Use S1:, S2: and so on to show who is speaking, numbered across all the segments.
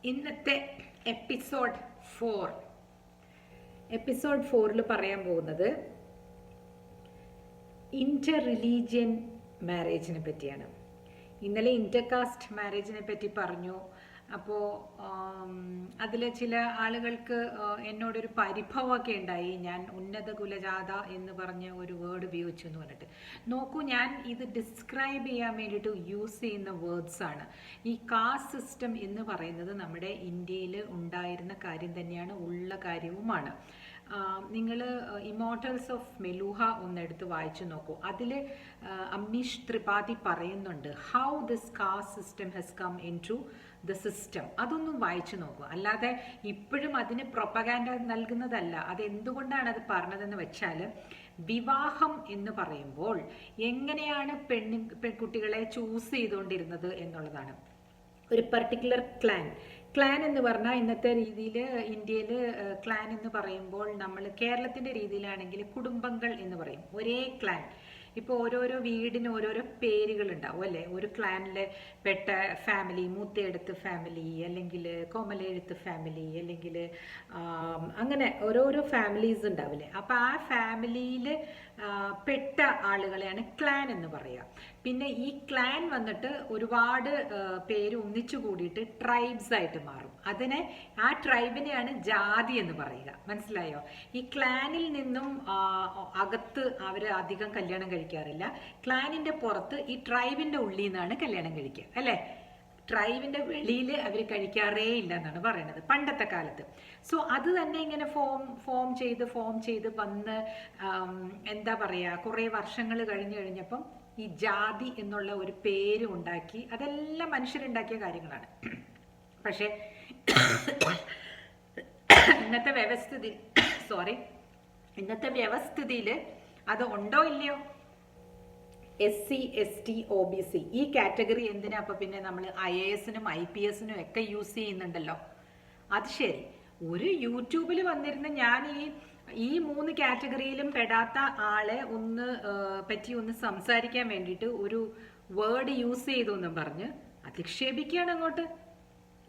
S1: ഇന്നത്തെ എപ്പിസോഡ് 4 പറയാൻ പോകുന്നത് ഇന്റർ റിലീജിയൻ മാരേജിനെ പറ്റിയാണ്. ഇന്നലെ ഇന്റർകാസ്റ്റ് മാരേജിനെ പറ്റി പറഞ്ഞു. അപ്പോൾ അതിൽ ചില ആളുകൾക്ക് എന്നോടൊരു പരിഭവമൊക്കെ ഉണ്ടായി. ഞാൻ ഉന്നത കുലജാത എന്ന് പറഞ്ഞ ഒരു വേർഡ് ഉപയോഗിച്ചു എന്ന് പറഞ്ഞിട്ട്. നോക്കൂ, ഞാൻ ഇത് ഡിസ്ക്രൈബ് ചെയ്യാൻ വേണ്ടിയിട്ട് യൂസ് ചെയ്യുന്ന വേർഡ്സ് ആണ്. ഈ കാസ്റ്റ് സിസ്റ്റം എന്ന് പറയുന്നത് നമ്മുടെ ഇന്ത്യയിൽ ഉണ്ടായിരുന്ന കാര്യം തന്നെയാണ്, ഉള്ള കാര്യവുമാണ്. നിങ്ങൾ ഇമോർട്ടൽസ് ഓഫ് മെലൂഹ ഒന്നെടുത്ത് വായിച്ചു നോക്കൂ. അതിൽ അംനീഷ് ത്രിപാഠി പറയുന്നുണ്ട് how this caste system has come into the system. അതൊന്നും വായിച്ചു നോക്കൂ. അല്ലാതെ ഇപ്പോഴും അതിന് പ്രൊപ്പഗാൻഡ നൽകുന്നതല്ല. അതെന്തുകൊണ്ടാണ് അത് പറഞ്ഞതെന്ന് വെച്ചാൽ, വിവാഹം എന്ന് പറയുമ്പോൾ എങ്ങനെയാണ് പെൺകുട്ടികളെ ചൂസ് ചെയ്തുകൊണ്ടിരുന്നത് എന്നുള്ളതാണ്. ഒരു പർട്ടിക്കുലർ ക്ലാൻ എന്ന് പറഞ്ഞാൽ ഇന്നത്തെ രീതിയിൽ ഇന്ത്യയിൽ ക്ലാൻ എന്ന് പറയുമ്പോൾ നമ്മൾ കേരളത്തിൻ്റെ രീതിയിലാണെങ്കിൽ കുടുംബങ്ങൾ എന്ന് പറയും. ഒരേ ക്ലാൻ. ഇപ്പോൾ ഓരോരോ വീടിന് ഓരോരോ പേരുകൾ ഉണ്ടാവും അല്ലേ. ഒരു ക്ലാനിൽ പെട്ട ഫാമിലി, മൂത്തയെടുത്ത് ഫാമിലി, അല്ലെങ്കിൽ കോമലെഴുത്ത് ഫാമിലി, അല്ലെങ്കിൽ അങ്ങനെ ഓരോരോ ഫാമിലീസ് ഉണ്ടാവില്ലേ. അപ്പോൾ ആ ഫാമിലിയിൽ പെട്ട ആളുകളെയാണ് ക്ലാൻ എന്ന് പറയുക. പിന്നെ ഈ ക്ലാൻ വന്നിട്ട് ഒരുപാട് പേര് ഒന്നിച്ചു കൂടിയിട്ട് ട്രൈബ്സ് ആയിട്ട് മാറും. ആ ട്രൈബിനെയാണ് ജാതി എന്ന് പറയുക. മനസ്സിലായോ? ഈ ക്ലാനിൽ നിന്നും അകത്ത് അവർ അധികം കല്യാണം കഴിക്കാറില്ല. ക്ലാനിന്റെ പുറത്ത് ഈ ട്രൈബിന്റെ ഉള്ളിൽ നിന്നാണ് കല്യാണം കഴിക്കുക അല്ലേ. ട്രൈബിന്റെ വെളിയിൽ അവർ കഴിക്കാറേ ഇല്ല എന്നാണ് പറയുന്നത് പണ്ടത്തെ കാലത്ത്. സോ അത് തന്നെ ഇങ്ങനെ ഫോം ചെയ്ത് വന്ന് എന്താ പറയുക, കുറേ വർഷങ്ങൾ കഴിഞ്ഞപ്പം ഈ ജാതി എന്നുള്ള ഒരു പേര് ഉണ്ടാക്കി. അതെല്ലാം മനുഷ്യരുണ്ടാക്കിയ കാര്യങ്ങളാണ്. പക്ഷേ ഇന്നത്തെ വ്യവസ്ഥിതിയിൽ അത് ഉണ്ടോ ഇല്ലയോ? SC ST OBC ഈ കാറ്റഗറി എന്തിനാ അപ്പൊ പിന്നെ നമ്മൾ IAS-നും IPS-നും ഒക്കെ യൂസ് ചെയ്യുന്നുണ്ടല്ലോ. അത് ശരി, ഒരു യൂട്യൂബിൽ വന്നിരുന്ന ഞാൻ ഈ 3 കാറ്റഗറിയിലും പെടാത്ത ആളെ പറ്റി ഒന്ന് സംസാരിക്കാൻ വേണ്ടിയിട്ട് ഒരു വേർഡ് യൂസ് ചെയ്തു എന്നും പറഞ്ഞ് അധിക്ഷേപിക്കുകയാണ് അങ്ങോട്ട്.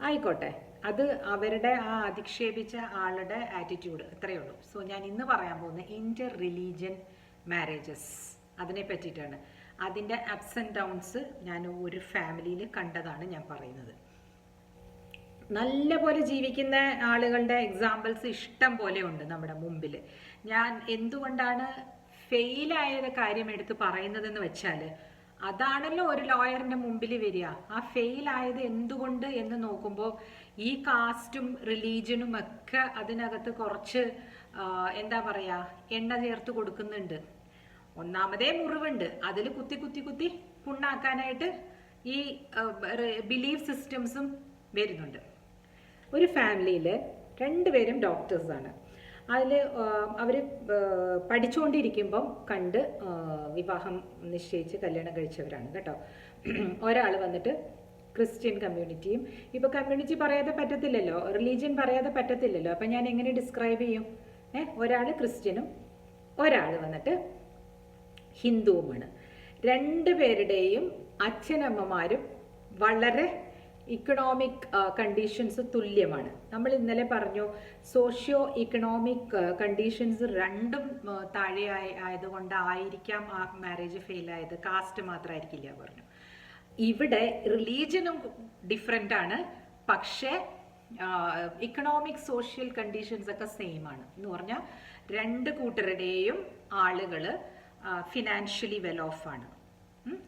S1: ആയിക്കോട്ടെ, അത് അവരുടെ ആ അധിക്ഷേപിച്ച ആളുടെ ആറ്റിറ്റ്യൂഡ്, അത്രയേ ഉള്ളൂ. സോ ഞാൻ ഇന്ന് പറയാൻ പോകുന്ന ഇന്റർ റിലീജിയൻ മാരേജസ്, അതിനെ പറ്റിയിട്ടാണ്. അതിൻ്റെ അപ്സ് ആൻഡ് ഡൗൺസ് ഞാൻ ഒരു ഫാമിലിയിൽ കണ്ടതാണ് ഞാൻ പറയുന്നത്. നല്ല പോലെ ജീവിക്കുന്ന ആളുകളുടെ എക്സാമ്പിൾസ് ഇഷ്ടം പോലെ ഉണ്ട് നമ്മുടെ മുമ്പിൽ. ഞാൻ എന്തുകൊണ്ടാണ് ഫെയിലായത് കാര്യം എടുത്ത് പറയുന്നതെന്ന് വെച്ചാൽ, അതാണല്ലോ ഒരു ലോയറിന്റെ മുമ്പിൽ വരിക. ആ ഫെയിലായത് എന്തുകൊണ്ട് എന്ന് നോക്കുമ്പോൾ ഈ കാസ്റ്റും റിലീജിയനും ഒക്കെ അതിനകത്ത് കുറച്ച് എന്താ പറയാ, എണ്ണ ചേർത്ത് കൊടുക്കുന്നുണ്ട്. ഒന്നാമതേ മുറിവുണ്ട്, അതിൽ കുത്തി പുണ്ണാക്കാനായിട്ട് ഈ ബിലീഫ് സിസ്റ്റംസും വരുന്നുണ്ട്. ഒരു ഫാമിലിയിൽ 2 പേരും ഡോക്ടേഴ്സാണ്. അതിൽ അവർ പഠിച്ചുകൊണ്ടിരിക്കുമ്പം കണ്ട് വിവാഹം നിശ്ചയിച്ച് കല്യാണം കഴിച്ചവരാണ് കേട്ടോ. ഒരാൾ വന്നിട്ട് ക്രിസ്ത്യൻ കമ്മ്യൂണിറ്റിയും, ഇപ്പോൾ കമ്മ്യൂണിറ്റി പറയാതെ പറ്റത്തില്ലല്ലോ, റിലീജിയൻ പറയാതെ പറ്റത്തില്ലല്ലോ. അപ്പം ഞാൻ എങ്ങനെ ഡിസ്ക്രൈബ് ചെയ്യും? ഒരാൾ ക്രിസ്ത്യനും ഒരാൾ വന്നിട്ട് ഹിന്ദുവുമാണ്. 2 പേരുടെയും അച്ഛനമ്മമാരും വളരെ ഇക്കണോമിക് കണ്ടീഷൻസ് തുല്യമാണ്. നമ്മൾ ഇന്നലെ പറഞ്ഞു സോഷ്യോ ഇക്കണോമിക് കണ്ടീഷൻസ് രണ്ടും താഴെ ആയതുകൊണ്ടായിരിക്കാം ആ മാരേജ് ഫെയിലായത്. കാസ്റ്റ് മാത്രമായിരിക്കില്ല പറഞ്ഞു. ഇവിടെ റിലീജിയനും ഡിഫറെൻ്റ് ആണ്, പക്ഷേ ഇക്കണോമിക് സോഷ്യൽ കണ്ടീഷൻസ് ഒക്കെ സെയിം ആണ്. എന്ന് പറഞ്ഞാൽ 2 കൂട്ടരുടെയും ആളുകൾ ഫിനാൻഷ്യലി വെൽ ഓഫ് ആണ്.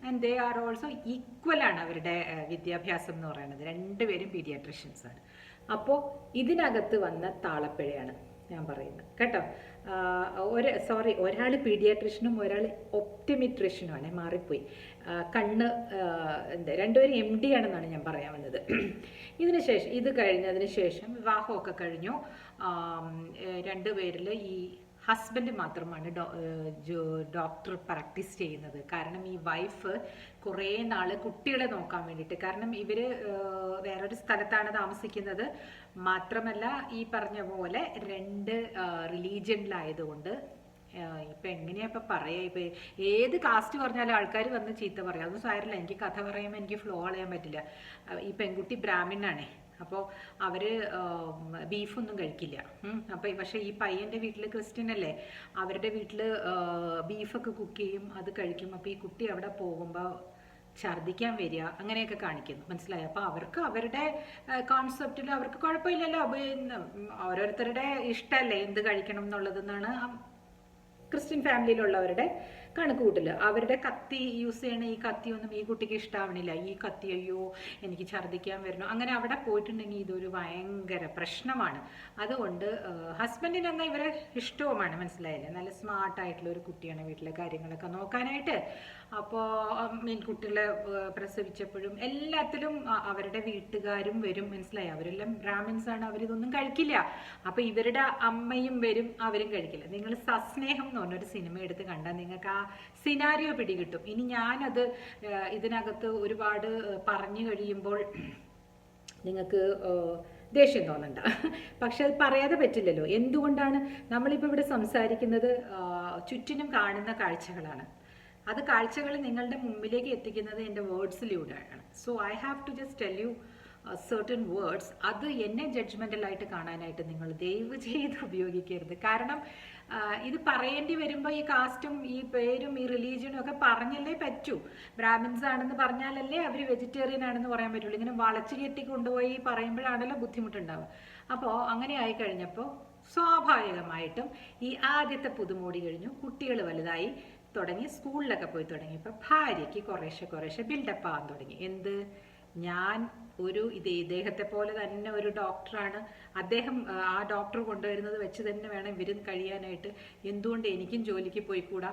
S1: And they are also equal ആണ് അവരുടെ വിദ്യാഭ്യാസം എന്ന് പറയുന്നത്. 2 പേരും പീഡിയാട്രിഷ്യൻസ് ആണ്. അപ്പോൾ ഇതിനകത്ത് വന്ന താളപ്പിഴയാണ് ഞാൻ പറയുന്നത് കേട്ടോ. ഒരാൾ പീഡിയാട്രിഷ്യനും ഒരാൾ ഒപ്റ്റോമെട്രീഷ്യനുമാണ്, മാറിപ്പോയി. കണ്ണ് 2 പേരും MD ആണെന്നാണ് ഞാൻ പറയാൻ വന്നത്. ഇത് കഴിഞ്ഞതിന് ശേഷം വിവാഹമൊക്കെ കഴിഞ്ഞു. 2 പേരിൽ ഈ ഹസ്ബൻഡ് മാത്രമാണ് ഡോക്ടർ പ്രാക്ടീസ് ചെയ്യുന്നത്. കാരണം ഈ വൈഫ് കുറേ നാൾ കുട്ടികളെ നോക്കാൻ വേണ്ടിയിട്ട്, കാരണം ഇവർ വേറൊരു സ്ഥലത്താണ് താമസിക്കുന്നത്. മാത്രമല്ല ഈ പറഞ്ഞ പോലെ 2 റിലീജിയനിലായതുകൊണ്ട് ഇപ്പം എങ്ങനെയാ ഇപ്പം പറയാ, ഇപ്പം ഏത് കാസ്റ്റ് പറഞ്ഞാലും ആൾക്കാർ വന്ന് ചീത്ത പറയാം. അതൊന്നും സാരമില്ല, എനിക്ക് കഥ പറയുമ്പോൾ എനിക്ക് ഫ്ലോ കളയാൻ പറ്റില്ല. ഈ പെൺകുട്ടി ബ്രാഹ്മിണാണേ, അപ്പോൾ അവർ ബീഫൊന്നും കഴിക്കില്ല. അപ്പോൾ പക്ഷേ ഈ പയ്യൻ്റെ വീട്ടിൽ ക്രിസ്ത്യൻ അല്ലേ, അവരുടെ വീട്ടിൽ ബീഫൊക്കെ കുക്ക് ചെയ്യും, അത് കഴിക്കും. അപ്പോൾ ഈ കുട്ടി അവിടെ പോകുമ്പോൾ ഛർദ്ദിക്കാൻ വരിക, അങ്ങനെയൊക്കെ കാണിക്കുന്നു, മനസ്സിലായി. അപ്പോൾ അവർക്ക് അവരുടെ കോൺസെപ്റ്റിൽ അവർക്ക് കുഴപ്പമില്ലല്ലോ. ഓരോരുത്തരുടെ ഇഷ്ടമല്ലേ എന്ത് കഴിക്കണം എന്നുള്ളതെന്നാണ് ക്രിസ്ത്യൻ ഫാമിലിയിലുള്ളവരുടെ കണക്ക് കൂട്ടില്ല. അവരുടെ കത്തി യൂസ് ചെയ്യണ ഈ കത്തിയൊന്നും ഈ കുട്ടിക്ക് ഇഷ്ടാവണില്ല. ഈ കത്തി അയ്യോ എനിക്ക് ഛർദ്ദിക്കാൻ വരുന്നു, അങ്ങനെ അവിടെ പോയിട്ടുണ്ടെങ്കിൽ ഇതൊരു ഭയങ്കര പ്രശ്നമാണ്. അതുകൊണ്ട് ഹസ്ബൻഡിന് എന്നാൽ ഇവരെ ഇഷ്ടവുമാണ്, മനസ്സിലായില്ലേ. നല്ല സ്മാർട്ടായിട്ടുള്ള ഒരു കുട്ടിയാണ് വീട്ടിലെ കാര്യങ്ങളൊക്കെ നോക്കാനായിട്ട്. അപ്പോൾ കുട്ടികളെ പ്രസവിച്ചപ്പോഴും എല്ലാത്തിലും അവരുടെ വീട്ടുകാരും വരും, മനസ്സിലായി. അവരെല്ലാം ബ്രാഹ്മിൻസ് ആണ്, അവരിതൊന്നും കഴിക്കില്ല. അപ്പോൾ ഇവരുടെ അമ്മയും വരും, അവരും കഴിക്കില്ല. നിങ്ങൾ സസ്നേഹം എന്ന് പറഞ്ഞൊരു സിനിമ എടുത്ത് കണ്ടാൽ നിങ്ങൾക്ക് ആ സിനാരിയോ പിടികിട്ടും. ഇനി ഞാനത് ഇതിനകത്ത് ഒരുപാട് പറഞ്ഞു കഴിയുമ്പോൾ നിങ്ങൾക്ക് ദേഷ്യം തോന്നണ്ട, പക്ഷെ അത് പറയാതെ പറ്റില്ലല്ലോ. എന്തുകൊണ്ടാണ് നമ്മളിപ്പോൾ ഇവിടെ സംസാരിക്കുന്നത്? ചുറ്റിനും കാണുന്ന കാഴ്ചകളാണ്. അത് കാഴ്ചകൾ നിങ്ങളുടെ മുമ്പിലേക്ക് എത്തിക്കുന്നത് എൻ്റെ വേർഡ്സിലൂടെയാണ്. So I have to just tell you certain words. അത് എന്നെ ജഡ്ജ്മെൻ്റലായിട്ട് കാണാനായിട്ട് നിങ്ങൾ ദയവ് ചെയ്ത് ഉപയോഗിക്കരുത്. കാരണം ഇത് പറയേണ്ടി വരുമ്പോൾ ഈ കാസ്റ്റും ഈ പേരും ഈ റിലീജിയനും ഒക്കെ പറഞ്ഞല്ലേ പറ്റൂ. ബ്രാഹ്മിൻസ് ആണെന്ന് പറഞ്ഞാലല്ലേ അവർ വെജിറ്റേറിയൻ ആണെന്ന് പറയാൻ പറ്റുള്ളൂ. ഇങ്ങനെ വളച്ചു കെട്ടി കൊണ്ടുപോയി പറയുമ്പോഴാണല്ലോ ബുദ്ധിമുട്ടുണ്ടാവുക. അപ്പോൾ അങ്ങനെ ആയി കഴിഞ്ഞപ്പോൾ സ്വാഭാവികമായിട്ടും ഈ ആദ്യത്തെ പുതുമോടി കഴിഞ്ഞു, കുട്ടികൾ വലുതായി തുടങ്ങി, സ്കൂളിലൊക്കെ പോയി തുടങ്ങി. ഇപ്പം ഭാര്യയ്ക്ക് കുറേശ്ശെ ബിൽഡപ്പ് ആവാൻ തുടങ്ങി. എന്ത്, ഞാൻ ഒരു ഇദ്ദേഹത്തെ പോലെ തന്നെ ഒരു ഡോക്ടറാണ്, അദ്ദേഹം ആ ഡോക്ടർ കൊണ്ടുവരുന്നത് വെച്ച് തന്നെ വേണം ഇവരും കഴിയാനായിട്ട്, എന്തുകൊണ്ട് എനിക്കും ജോലിക്ക് പോയിക്കൂടാ?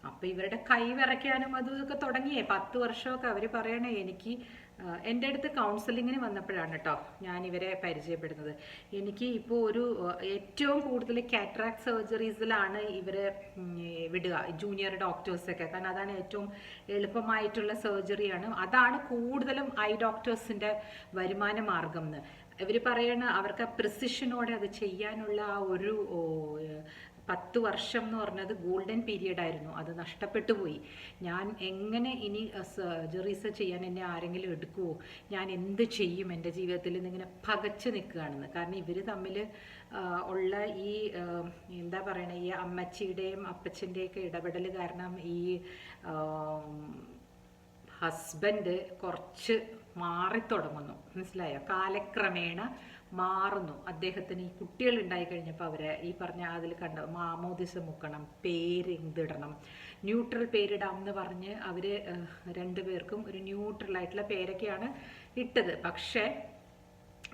S1: അപ്പം ഇവരുടെ കൈ വിറയ്ക്കാനും അതൊക്കെ തുടങ്ങിയേ. 10 വർഷമൊക്കെ അവർ പറയണേ. എനിക്ക് എൻ്റെ അടുത്ത് കൗൺസിലിങ്ങിന് വന്നപ്പോഴാണ് കേട്ടോ ഞാൻ ഇവരെ പരിചയപ്പെടുന്നത്. എനിക്ക് ഇപ്പോൾ ഒരു ഏറ്റവും കൂടുതൽ കാറ്ററാക്ട് സർജറീസിലാണ് ഇവരെ വിടുക, ജൂനിയർ ഡോക്ടേഴ്സൊക്കെ. കാരണം അതാണ് ഏറ്റവും എളുപ്പമായിട്ടുള്ള സർജറിയാണ്. അതാണ് കൂടുതലും ഐ ഡോക്ടേഴ്സിൻ്റെ വരുമാന മാർഗം എന്ന് ഇവർ പറയണ. അവർക്ക് പ്രിസിഷനോടെ അത് ചെയ്യാനുള്ള ആ ഒരു 10 വർഷം എന്ന് പറഞ്ഞത് ഗോൾഡൻ പീരിയഡ് ആയിരുന്നു. അത് നഷ്ടപ്പെട്ടു പോയി. ഞാൻ എങ്ങനെ ഇനി സർജറീസ് ചെയ്യാൻ എന്നെ ആരെങ്കിലും എടുക്കുമോ, ഞാൻ എന്ത് ചെയ്യും എൻ്റെ ജീവിതത്തിൽ എന്നിങ്ങനെ പകച്ചു നിൽക്കുകയാണെന്ന്. കാരണം ഇവർ തമ്മിൽ ഉള്ള ഈ എന്താ പറയണ, ഈ അമ്മച്ചിയുടെയും അപ്പച്ചൻ്റെയൊക്കെ ഇടപെടൽ കാരണം ഈ ഹസ്ബൻഡ് കുറച്ച് മാറിത്തുടങ്ങുന്നു, മനസ്സിലായോ. കാലക്രമേണ മാറുന്നു. അദ്ദേഹത്തിന് ഈ കുട്ടികൾ ഉണ്ടായി കഴിഞ്ഞപ്പോൾ അവരെ ഈ പറഞ്ഞ അതിൽ കണ്ട മാമോദിസ മുക്കണം, പേര് എന്തിടണം, ന്യൂട്രൽ പേരിടാം എന്ന് പറഞ്ഞ് അവർ രണ്ടുപേർക്കും ഒരു ന്യൂട്രലായിട്ടുള്ള പേരൊക്കെയാണ് ഇട്ടത്. പക്ഷേ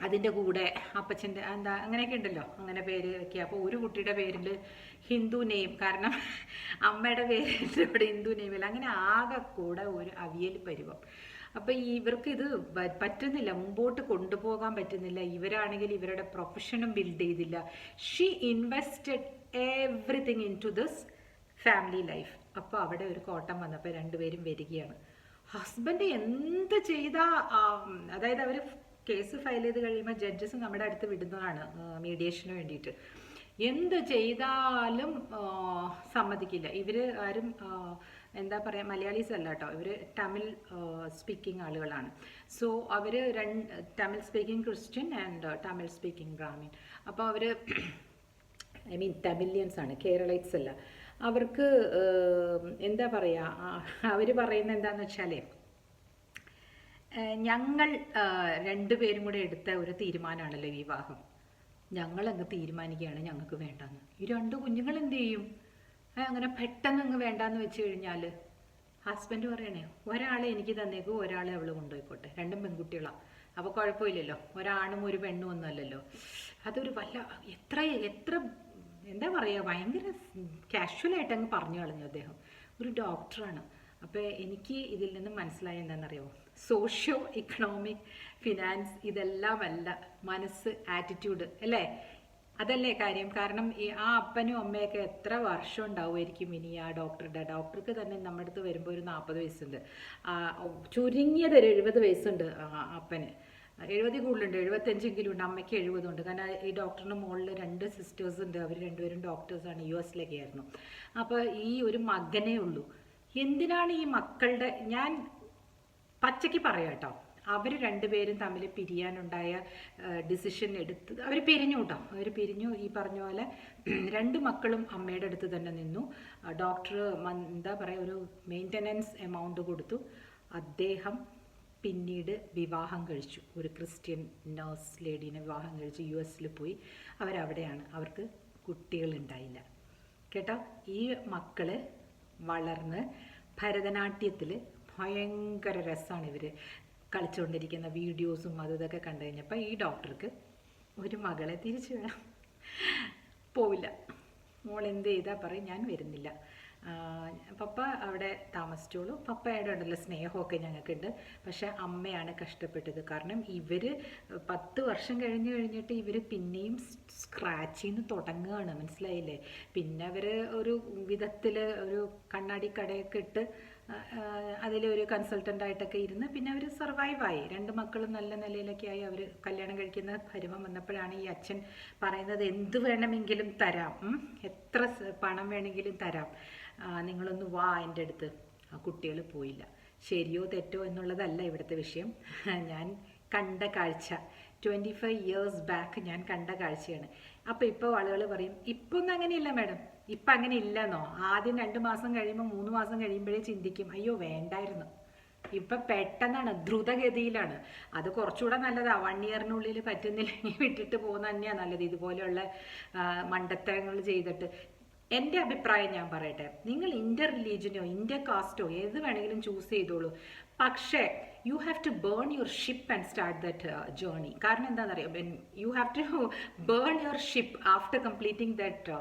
S1: അതിൻ്റെ കൂടെ അപ്പച്ചൻ്റെ എന്താ അങ്ങനെയൊക്കെ ഉണ്ടല്ലോ, അങ്ങനെ പേര് വയ്ക്കുക. അപ്പോൾ ഒരു കുട്ടിയുടെ പേരിൽ ഹിന്ദു നെയിം, കാരണം അമ്മയുടെ പേരിൻ്റെ ഇവിടെ ഹിന്ദു നെയിമില്ല. അങ്ങനെ ആകെ കൂടെ ഒരു അവിയൽ പരുവം. അപ്പം ഇവർക്ക് ഇത് പറ്റുന്നില്ല, മുമ്പോട്ട് കൊണ്ടുപോകാൻ പറ്റുന്നില്ല. ഇവരാണെങ്കിൽ ഇവരുടെ പ്രൊഫഷനും ബിൽഡ് ചെയ്തില്ല. She invested everything into this family life. അപ്പോൾ അവിടെ ഒരു കോട്ടം വന്നപ്പോൾ രണ്ടുപേരും വരികയാണ്. ഹസ്ബൻഡ് എന്ത് ചെയ്താ, അതായത് അവർ കേസ് ഫയൽ ചെയ്ത് കഴിയുമ്പോൾ ജഡ്ജസ് നമ്മുടെ അടുത്ത് വിടുന്നതാണ് മീഡിയേഷന് വേണ്ടിയിട്ട്. എന്ത് ചെയ്താലും സമ്മതിക്കില്ല. ഇവർ ആരും എന്താ പറയുക, മലയാളീസ് അല്ല കേട്ടോ, ഇവർ തമിഴ് സ്പീക്കിംഗ് ആളുകളാണ്. സോ അവർ Tamil speaking Christian and Tamil speaking Brahmin. അപ്പോൾ അവർ ഐ മീൻ തമിലിയൻസ് ആണ്, കേരളൈറ്റ്സ് അല്ല. അവർക്ക് എന്താ പറയുക, അവർ പറയുന്നത് എന്താണെന്ന് വെച്ചാൽ, ഞങ്ങൾ രണ്ടുപേരും കൂടെ എടുത്ത ഒരു തീരുമാനമാണല്ലോ വിവാഹം, ഞങ്ങളങ്ങ് തീരുമാനിക്കുകയാണ് ഞങ്ങൾക്ക് വേണ്ടെന്ന്. ഈ 2 കുഞ്ഞുങ്ങൾ എന്ത് ചെയ്യും? അങ്ങനെ പെട്ടെന്ന് അങ്ങ് വേണ്ടാന്ന് വെച്ച് കഴിഞ്ഞാൽ ഹസ്ബൻഡ് പറയണേ, ഒരാളെ എനിക്ക് തന്നേക്കും, ഒരാളെ അവൾ കൊണ്ടുപോയിക്കോട്ടെ, 2 പെൺകുട്ടികളാണ്, അപ്പോൾ കുഴപ്പമില്ലല്ലോ, ഒരാണും ഒരു പെണ്ണും ഒന്നും അല്ലല്ലോ. അതൊരു എത്ര എന്താ പറയുക, ഭയങ്കര കാഷ്വലായിട്ട് അങ്ങ് പറഞ്ഞു കളഞ്ഞു അദ്ദേഹം. ഒരു ഡോക്ടറാണ്. അപ്പോൾ എനിക്ക് ഇതിൽ നിന്ന് മനസ്സിലായ എന്താണെന്നറിയാമോ, സോഷ്യോ ഇക്കണോമിക് ഫിനാൻസ് ഇതെല്ലാമല്ല, മനസ്സ്, ആറ്റിറ്റ്യൂഡ് അല്ലേ, അതല്ലേ കാര്യം. കാരണം ആ അപ്പനും അമ്മയൊക്കെ എത്ര വർഷം ഉണ്ടാവുമായിരിക്കും ഇനി ആ ഡോക്ടർക്ക് തന്നെ നമ്മുടെ അടുത്ത് വരുമ്പോൾ ഒരു 40 വയസ്സുണ്ട്, ചുരുങ്ങിയത് ഒരു 70 വയസ്സുണ്ട് അപ്പന്. 70 കൂടുതലുണ്ട്, 75എങ്കിലും ഉണ്ട്. അമ്മയ്ക്ക് 70 ഉണ്ട്. കാരണം ഈ ഡോക്ടറിന് മുകളിൽ 2 സിസ്റ്റേഴ്സ് ഉണ്ട്. അവർ രണ്ടുപേരും ഡോക്ടേഴ്സാണ്, US-ലൊക്കെ ആയിരുന്നു. അപ്പോൾ ഈ ഒരു മകനേ ഉള്ളൂ. എന്തിനാണ് ഈ മക്കളുടെ, ഞാൻ പച്ചയ്ക്ക് പറയാം കേട്ടോ, അവർ രണ്ടുപേരും തമ്മിൽ പിരിയാനുണ്ടായ ഡിസിഷൻ എടുത്ത് അവർ പിരിഞ്ഞു കേട്ടോ. അവർ പിരിഞ്ഞു. ഈ പറഞ്ഞ പോലെ 2 മക്കളും അമ്മയുടെ അടുത്ത് തന്നെ നിന്നു. ഡോക്ടർ എന്താ പറയുക, ഒരു മെയിൻ്റനൻസ് എമൗണ്ട് കൊടുത്തു. അദ്ദേഹം പിന്നീട് വിവാഹം കഴിച്ചു. ഒരു ക്രിസ്ത്യൻ നേഴ്സ് ലേഡീനെ വിവാഹം കഴിച്ച് US-ൽ പോയി. അവരവിടെയാണ്. അവർക്ക് കുട്ടികളുണ്ടായില്ല കേട്ടോ. ഈ മക്കള് വളർന്ന് ഭരതനാട്യത്തിൽ ഭയങ്കര രസമാണ് ഇവർ കളിച്ചുകൊണ്ടിരിക്കുന്ന വീഡിയോസും അതും ഇതൊക്കെ കണ്ടു കഴിഞ്ഞപ്പോൾ ഈ ഡോക്ടർക്ക് ഒരു മകളെ തിരിച്ചു വേണം. പോവില്ല. മോൾ എന്ത് ചെയ്താൽ പറയും, ഞാൻ വരുന്നില്ല. പപ്പ അവിടെ താമസിച്ചോളൂ. പപ്പയുടെ ഉണ്ടല്ലോ സ്നേഹമൊക്കെ ഞങ്ങൾക്കുണ്ട്. പക്ഷെ അമ്മയാണ് കഷ്ടപ്പെട്ടത്. കാരണം ഇവർ 10 വർഷം കഴിഞ്ഞിട്ട് ഇവർ പിന്നെയും സ്ക്രാച്ചിൽ നിന്ന് തുടങ്ങുകയാണ്. മനസ്സിലായില്ലേ? പിന്നെ അവർ ഒരു വിധത്തിൽ ഒരു കണ്ണാടി കടയൊക്കെ ഇട്ട് അതിലൊരു കൺസൾട്ടൻ്റായിട്ടൊക്കെ ഇരുന്ന് പിന്നെ അവർ സർവൈവായി. 2 മക്കളും നല്ല നിലയിലൊക്കെ ആയി. അവർ കല്യാണം കഴിക്കുന്ന പരുവം വന്നപ്പോഴാണ് ഈ അച്ഛൻ പറയുന്നത്, എന്ത് വേണമെങ്കിലും തരാം, എത്ര പണം വേണമെങ്കിലും തരാം, നിങ്ങളൊന്ന് വാ എൻ്റെ അടുത്ത്. ആ കുട്ടികൾ പോയില്ല. ശരിയോ തെറ്റോ എന്നുള്ളതല്ല ഇവിടുത്തെ വിഷയം. ഞാൻ കണ്ട കാഴ്ച 25 years ബാക്ക് ഞാൻ കണ്ട കാഴ്ചയാണ്. അപ്പോൾ ഇപ്പോൾ ആളുകൾ പറയും, ഇപ്പം ഒന്നും അങ്ങനെയില്ല മാഡം, ഇപ്പം അങ്ങനെ ഇല്ലെന്നോ. ആദ്യം 2 മാസം കഴിയുമ്പോൾ 3 മാസം കഴിയുമ്പോഴേ ചിന്തിക്കും, അയ്യോ വേണ്ടായിരുന്നു. ഇപ്പം പെട്ടെന്നാണ്, ദ്രുതഗതിയിലാണ്. അത് കുറച്ചുകൂടെ നല്ലതാ. 1 yearനുള്ളിൽ പറ്റുന്നില്ലെങ്കിൽ വിട്ടിട്ട് പോകുന്ന തന്നെയാണ് നല്ലത്, ഇതുപോലെയുള്ള മണ്ടത്തരങ്ങൾ ചെയ്തിട്ട്. എൻ്റെ അഭിപ്രായം ഞാൻ പറയട്ടെ, നിങ്ങൾ ഇന്റർ റിലീജിയനോ ഇന്റർ കാസ്റ്റോ ഏത് വേണമെങ്കിലും ചൂസ് ചെയ്തോളൂ. പക്ഷേ you have to burn your ship and start that journey. കാരണം എന്താണെന്നറിയാം, you have to burn your ship after completing that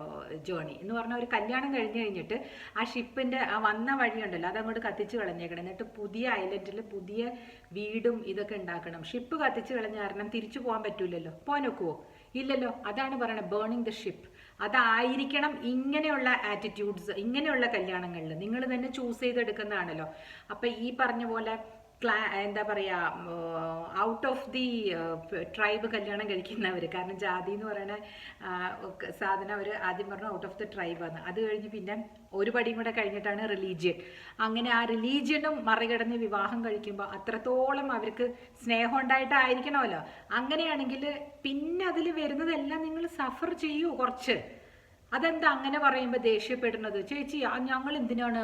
S1: journey എന്ന് പറഞ്ഞാൽ, ഒരു കല്യാണം കഴിഞ്ഞിട്ട് ആ ഷിപ്പിൻ്റെ ആ വന്ന വഴിയുണ്ടല്ലോ അതങ്ങോട്ട് കത്തിച്ച് കളഞ്ഞേക്കണം. എന്നിട്ട് പുതിയ ഐലൻഡിൽ പുതിയ വീടും ഇതൊക്കെ ഉണ്ടാക്കണം. ഷിപ്പ് കത്തിച്ച് കളഞ്ഞ കാരണം തിരിച്ചു പോകാൻ പറ്റൂലല്ലോ. പോകാൻ ഒക്കുവോ? ഇല്ലല്ലോ. അതാണ് പറയണത്, ബേണിംഗ് ദ ഷിപ്പ്. അതായിരിക്കണം ഇങ്ങനെയുള്ള ആറ്റിറ്റ്യൂഡ്സ്. ഇങ്ങനെയുള്ള കല്യാണങ്ങളിൽ നിങ്ങൾ തന്നെ ചൂസ് ചെയ്തെടുക്കുന്നതാണല്ലോ. അപ്പം ഈ പറഞ്ഞ പോലെ എന്താ പറയുക, ഔട്ട് ഓഫ് ദി ട്രൈബ് കല്യാണം കഴിക്കുന്നവർ, കാരണം ജാതി എന്ന് പറയുന്ന സാധനം അവർ ആദ്യം പറഞ്ഞു ഔട്ട് ഓഫ് ദി ട്രൈബാണ്. അത് കഴിഞ്ഞ് പിന്നെ ഒരു പടിയും കൂടെ കഴിഞ്ഞിട്ടാണ് റിലീജിയൻ. അങ്ങനെ ആ റിലീജിയനും മറികടന്ന് വിവാഹം കഴിക്കുമ്പോൾ അത്രത്തോളം അവർക്ക് സ്നേഹം ഉണ്ടായിട്ടായിരിക്കണമല്ലോ. അങ്ങനെയാണെങ്കിൽ പിന്നെ അതിൽ വരുന്നതെല്ലാം നിങ്ങൾ സഫർ ചെയ്യൂ കുറച്ച്. അതെന്താ അങ്ങനെ പറയുമ്പോൾ ദേഷ്യപ്പെടുന്നത്? ചേച്ചി ഞങ്ങൾ എന്തിനാണ്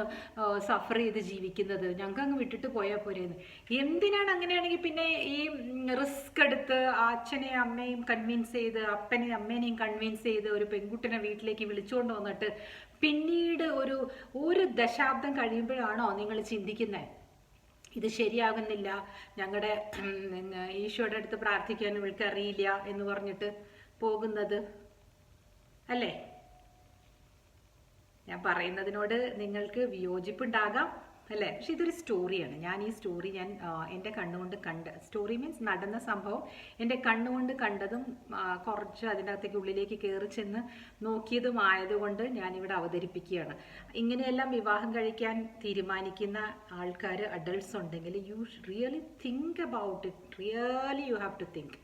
S1: സഫർ ചെയ്ത് ജീവിക്കുന്നത്, ഞങ്ങൾക്ക് അങ്ങ് വിട്ടിട്ട് പോയാൽ പോരെയെന്ന്. എന്തിനാണ് അങ്ങനെയാണെങ്കിൽ പിന്നെ ഈ റിസ്ക് എടുത്ത് അച്ഛനെയും അമ്മയും കൺവിൻസ് ചെയ്ത് അപ്പനെയും അമ്മേനെയും കൺവിൻസ് ചെയ്ത് ഒരു പെൺകുട്ടിനെ വീട്ടിലേക്ക് വിളിച്ചുകൊണ്ട് വന്നിട്ട് പിന്നീട് ഒരു ദശാബ്ദം കഴിയുമ്പോഴാണോ നിങ്ങൾ ചിന്തിക്കുന്നത് ഇത് ശരിയാകുന്നില്ല, ഞങ്ങളുടെ ഈശോയുടെ അടുത്ത് പ്രാർത്ഥിക്കാൻ ഇവൾക്ക് അറിയില്ല എന്ന് പറഞ്ഞിട്ട് പോകുന്നത് അല്ലേ? ഞാൻ പറയുന്നതിനോട് നിങ്ങൾക്ക് വിയോജിപ്പുണ്ടാകാം അല്ലേ? പക്ഷെ ഇതൊരു സ്റ്റോറിയാണ്. ഈ സ്റ്റോറി ഞാൻ എൻ്റെ കണ്ണുകൊണ്ട് കണ്ട സ്റ്റോറി, മീൻസ് നടന്ന സംഭവം എൻ്റെ കണ്ണുകൊണ്ട് കണ്ടതും കുറച്ച് അതിനകത്തേക്ക് ഉള്ളിലേക്ക് കയറി ചെന്ന് നോക്കിയതുമായതുകൊണ്ട് ഞാനിവിടെ അവതരിപ്പിക്കുകയാണ്. ഇങ്ങനെയെല്ലാം വിവാഹം കഴിക്കാൻ തീരുമാനിക്കുന്ന ആൾക്കാർ, അഡൾട്ട്സ് ഉണ്ടെങ്കിൽ you really think about it. Really you have to think.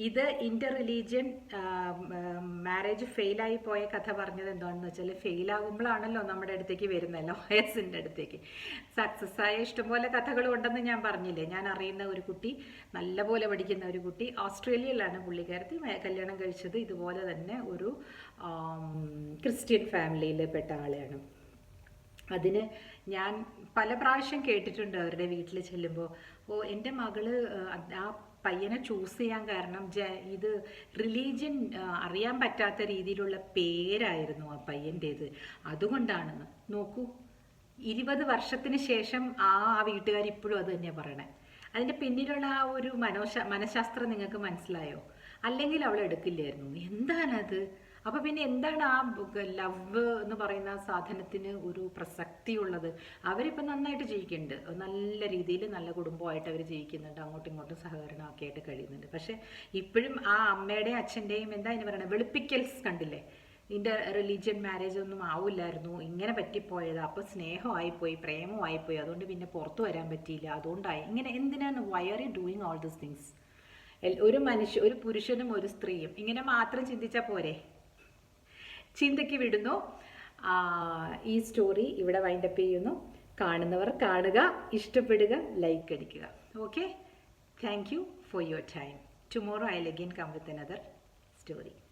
S1: ഇത് ഇന്റർ റിലീജിയൻ മാരേജ് ഫെയിലായി പോയ കഥ പറഞ്ഞത് എന്താണെന്ന് വെച്ചാൽ, ഫെയിലാകുമ്പോഴാണല്ലോ നമ്മുടെ അടുത്തേക്ക് വരുന്നത്, ലോയേഴ്സിൻ്റെ അടുത്തേക്ക്. സക്സസ് ആയ ഇഷ്ടംപോലെ കഥകളും ഉണ്ടെന്ന് ഞാൻ പറഞ്ഞില്ലേ. ഞാൻ അറിയുന്ന ഒരു കുട്ടി, നല്ലപോലെ പഠിക്കുന്ന ഒരു കുട്ടി, ഓസ്ട്രേലിയയിലാണ് പുള്ളിക്കാരത്തി, കല്യാണം കഴിച്ചത് ഇതുപോലെ തന്നെ ഒരു ക്രിസ്ത്യൻ ഫാമിലിയിൽ പെട്ട ആളെയാണ്. അതിന് ഞാൻ പല പ്രാവശ്യം കേട്ടിട്ടുണ്ട് അവരുടെ വീട്ടിൽ ചെല്ലുമ്പോൾ, എൻ്റെ മകള് ആ പയ്യനെ ചൂസ് ചെയ്യാൻ കാരണം ഇത് റിലീജിയൻ അറിയാൻ പറ്റാത്ത രീതിയിലുള്ള പേരായിരുന്നു ആ പയ്യൻ്റേത്, അതുകൊണ്ടാണെന്ന്. നോക്കൂ, 20 വർഷത്തിന് ശേഷം ആ വീട്ടുകാർ ഇപ്പോഴും അത് തന്നെയാണ് പറയണേ. അതിൻ്റെ പിന്നിലുള്ള ആ ഒരു മനഃശാസ്ത്രം നിങ്ങൾക്ക് മനസ്സിലായോ? അല്ലെങ്കിൽ അവൾ എടുക്കില്ലായിരുന്നു. എന്താണത്? അപ്പോൾ പിന്നെ എന്താണ് ആ ലവ് എന്ന് പറയുന്ന സാധനത്തിന് ഒരു പ്രസക്തി ഉള്ളത്? അവരിപ്പോൾ നന്നായിട്ട് ജീവിക്കുന്നുണ്ട്, നല്ല രീതിയിൽ നല്ല കുടുംബമായിട്ട് അവർ ജീവിക്കുന്നുണ്ട്, അങ്ങോട്ടും ഇങ്ങോട്ടും സഹകരണമൊക്കെ ആയിട്ട് കഴിയുന്നുണ്ട്. പക്ഷെ ഇപ്പോഴും ആ അമ്മയുടെയും അച്ഛൻ്റെയും എന്താ അതിന് പറയണത്, വെളുപ്പിക്കൽസ് കണ്ടില്ലേ? ഇതിൻ്റെ റിലീജിയൻ മാരേജ് ഒന്നും ആവില്ലായിരുന്നു, ഇങ്ങനെ പറ്റിപ്പോയത്. അപ്പോൾ സ്നേഹമായിപ്പോയി, പ്രേമമായിപ്പോയി, അതുകൊണ്ട് പിന്നെ പുറത്തു വരാൻ പറ്റിയില്ല, അതുകൊണ്ടായി ഇങ്ങനെ. എന്തിനാണ് why are you doing all these things? ഒരു പുരുഷനും ഒരു സ്ത്രീയും ഇങ്ങനെ മാത്രം ചിന്തിച്ചാൽ പോരെ? ചിന്തയ്ക്ക് വിടുന്നു. ഈ സ്റ്റോറി ഇവിടെ വൈൻഡപ്പ് ചെയ്യുന്നു. കാണുന്നവർ കാണുക, ഇഷ്ടപ്പെടുക, ലൈക്ക് അടിക്കുക. Okay, thank you for your time. Tomorrow I will again come with another story.